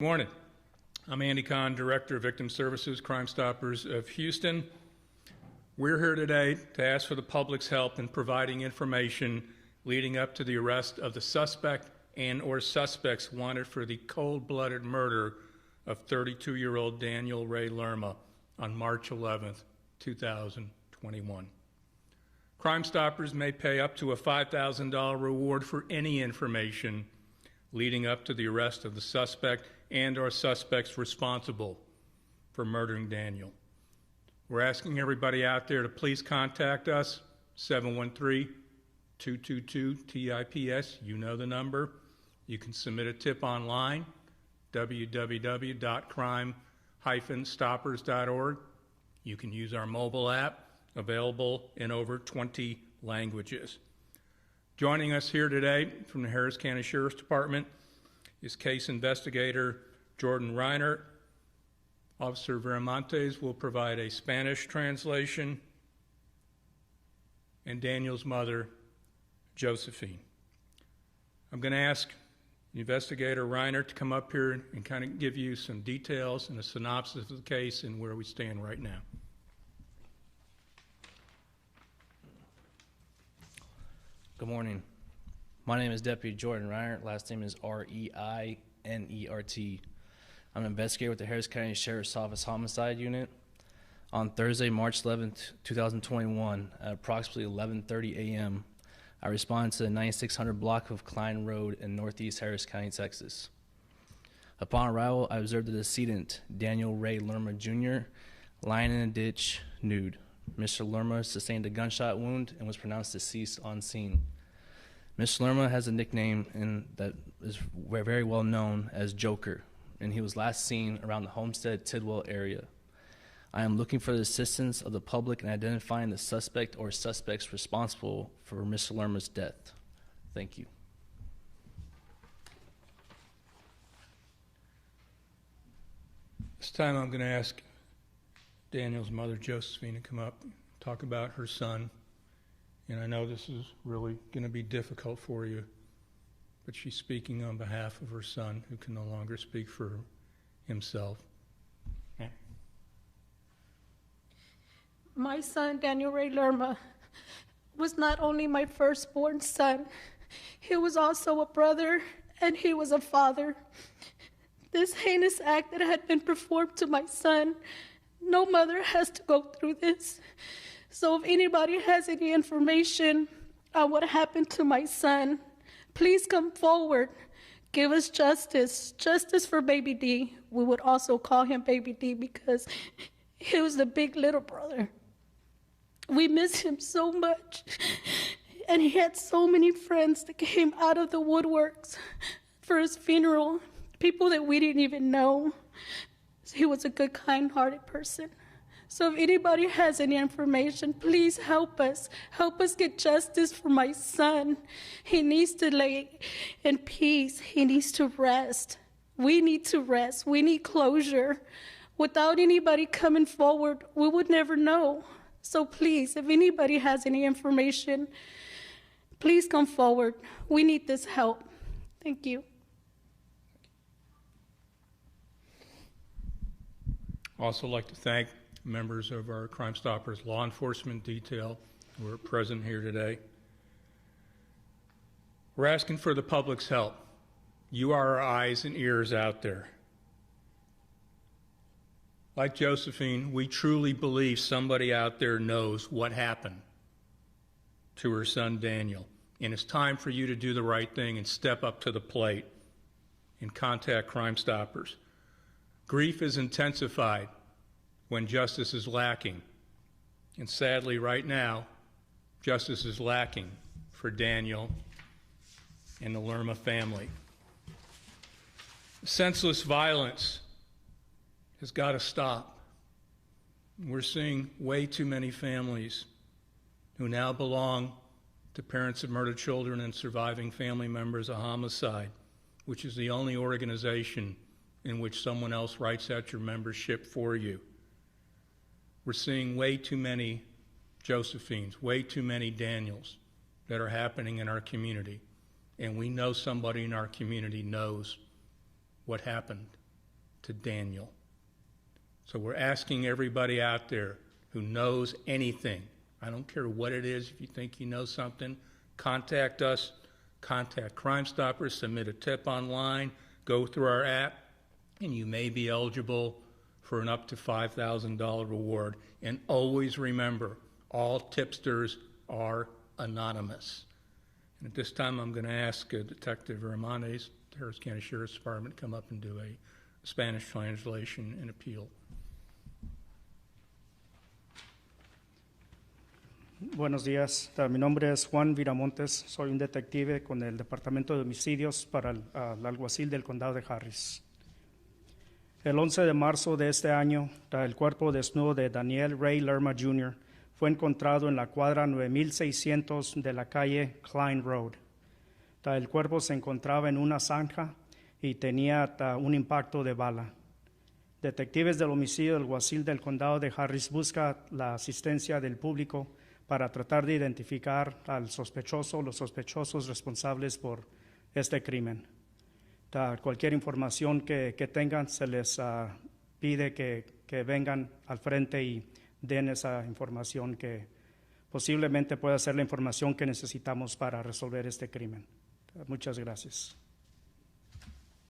Good morning. I'm Andy Kahn, Director of Victim Services, Crime Stoppers of Houston. We're here today to ask for the public's help in providing information leading up to the arrest of the suspect and or suspects wanted for the cold-blooded murder of 32-year-old Daniel Ray Lerma on March 11th, 2021. Crime Stoppers may pay up to a $5,000 reward for any information leading up to the arrest of the suspect and or suspects responsible for murdering Daniel. We're asking everybody out there to please contact us, 713-222-TIPS. You know the number. You can submit a tip online, www.crime-stoppers.org. You can use our mobile app, available in over 20 languages. Joining us here today from the Harris County Sheriff's Department is case investigator Jordan Reiner. Officer Veramontes will provide a Spanish translation, and Daniel's mother, Josephine. I'm going to ask Investigator Reiner to come up here and kind of give you some details and a synopsis of the case and where we stand right now. Good morning. My name is Deputy Jordan Reiner. Last name is R-E-I-N-E-R-T. I'm an investigator with the Harris County Sheriff's Office Homicide Unit. On Thursday, March 11th, 2021, at approximately 11:30 a.m., I responded to the 9600 block of Klein Road in northeast Harris County, Texas. Upon arrival, I observed the decedent, Daniel Ray Lerma Jr., lying in a ditch, nude. Mr. Lerma sustained a gunshot wound and was pronounced deceased on scene. Mr. Lerma has a nickname that is very well known as Joker, and he was last seen around the Homestead Tidwell area. I am looking for the assistance of the public in identifying the suspect or suspects responsible for Mr. Lerma's death. Thank you. This time I'm going to ask Daniel's mother, Josephine, to come up and talk about her son. And I know this is really going to be difficult for you, but she's speaking on behalf of her son, who can no longer speak for himself. Yeah. My son, Daniel Ray Lerma, was not only my firstborn son, he was also a brother and he was a father. This heinous act that had been performed to my son, no mother has to go through this. So if anybody has any information on what happened to my son, please come forward. Give us justice. Justice for Baby D. We would also call him Baby D because he was the big little brother. We miss him so much. And he had so many friends that came out of the woodworks for his funeral, people that we didn't even know. He was a good, kind-hearted person. So if anybody has any information, please help us. Help us get justice for my son. He needs to lay in peace. He needs to rest. We need to rest. We need closure. Without anybody coming forward, we would never know. So please, if anybody has any information, please come forward. We need this help. Thank you. I'd also like to thank members of our Crime Stoppers law enforcement detail who are present here today. We're asking for the public's help. You are our eyes and ears out there. Like Josephine, we truly believe somebody out there knows what happened to her son Daniel. And it's time for you to do the right thing and step up to the plate and contact Crime Stoppers. Grief is intensified when justice is lacking. And sadly, right now, justice is lacking for Daniel and the Lerma family. Senseless violence has got to stop. We're seeing way too many families who now belong to Parents of Murdered Children and Surviving Family Members of Homicide, which is the only organization in which someone else writes out your membership for you. We're seeing way too many Josephines, way too many Daniels that are happening in our community. And we know somebody in our community knows what happened to Daniel. So we're asking everybody out there who knows anything, I don't care what it is, if you think you know something, contact us, contact Crime Stoppers, submit a tip online, go through our app, and you may be eligible for an up to $5,000 reward. And always remember, all tipsters are anonymous. And at this time, I'm going to ask Detective Ramones, the Harris County Sheriff's Department, to come up and do a Spanish translation and appeal. Buenos días, mi nombre es Juan Viramontes, soy un detective con el Departamento de Homicidios para el alguacil del Condado de Harris. El 11 de marzo de este año, el cuerpo desnudo de Daniel Ray Lerma Jr. fue encontrado en la cuadra 9600 de la calle Klein Road. El cuerpo se encontraba en una zanja y tenía un impacto de bala. Detectives del homicidio del alguacil del Condado de Harris buscan la asistencia del público para tratar de identificar al sospechoso o los sospechosos responsables por este crimen. Cualquier información que tengan, se les pide que vengan al frente y den esa información que posiblemente pueda ser la información que necesitamos para resolver este crimen. Muchas gracias.